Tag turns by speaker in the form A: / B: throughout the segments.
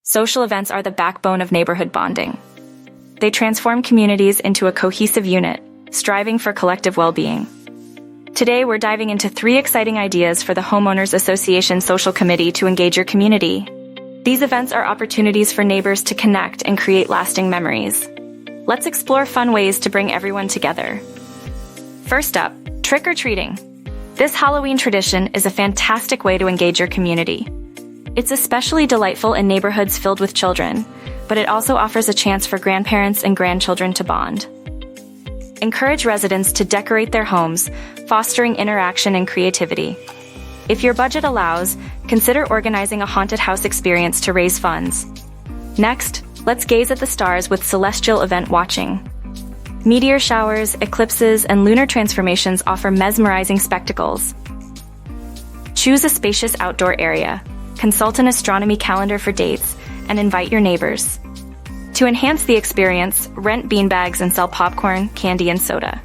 A: Social events are the backbone of neighborhood bonding. They transform communities into a cohesive unit, striving for collective well-being. Today, we're diving into 3 exciting ideas for the Homeowners Association Social Committee to engage your community. These events are opportunities for neighbors to connect and create lasting memories. Let's explore fun ways to bring everyone together. First up, trick-or-treating. This Halloween tradition is a fantastic way to engage your community. It's especially delightful in neighborhoods filled with children, but it also offers a chance for grandparents and grandchildren to bond. Encourage residents to decorate their homes, fostering interaction and creativity. If your budget allows, consider organizing a haunted house experience to raise funds. Next, let's gaze at the stars with celestial event watching. Meteor showers, eclipses, and lunar transformations offer mesmerizing spectacles. Choose a spacious outdoor area, consult an astronomy calendar for dates, and invite your neighbors. To enhance the experience, rent beanbags and sell popcorn, candy, and soda.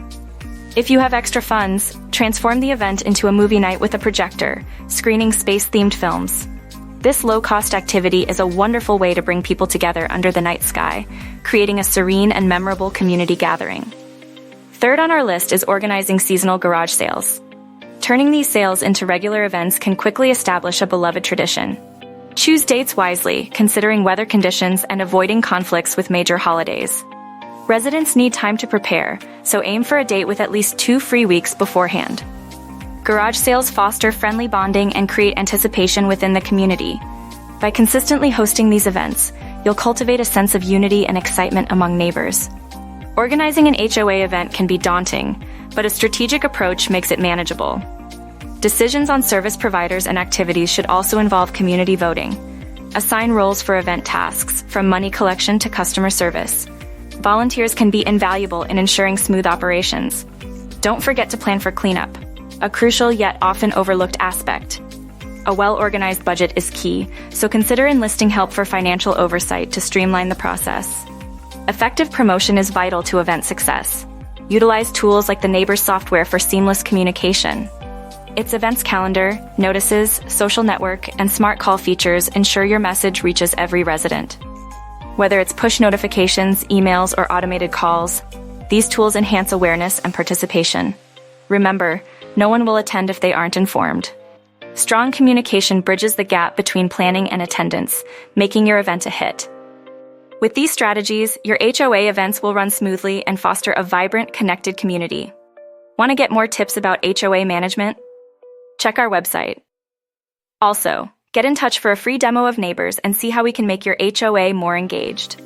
A: If you have extra funds, transform the event into a movie night with a projector, screening space-themed films. This low-cost activity is a wonderful way to bring people together under the night sky, creating a serene and memorable community gathering. Third on our list is organizing seasonal garage sales. Turning these sales into regular events can quickly establish a beloved tradition. Choose dates wisely, considering weather conditions and avoiding conflicts with major holidays. Residents need time to prepare, so aim for a date with at least 2 free weeks beforehand. Garage sales foster friendly bonding and create anticipation within the community. By consistently hosting these events, you'll cultivate a sense of unity and excitement among neighbors. Organizing an HOA event can be daunting, but a strategic approach makes it manageable. Decisions on service providers and activities should also involve community voting. Assign roles for event tasks, from money collection to customer service. Volunteers can be invaluable in ensuring smooth operations. Don't forget to plan for cleanup, a crucial yet often overlooked aspect. A well-organized budget is key, so consider enlisting help for financial oversight to streamline the process. Effective promotion is vital to event success. Utilize tools like the Neighbrs software for seamless communication. Its events calendar, notices, social network, and smart call features ensure your message reaches every resident. Whether it's push notifications, emails, or automated calls, these tools enhance awareness and participation. Remember, no one will attend if they aren't informed. Strong communication bridges the gap between planning and attendance, making your event a hit. With these strategies, your HOA events will run smoothly and foster a vibrant, connected community. Want to get more tips about HOA management? Check our website. Also, get in touch for a free demo of Neighbrs and see how we can make your HOA more engaged.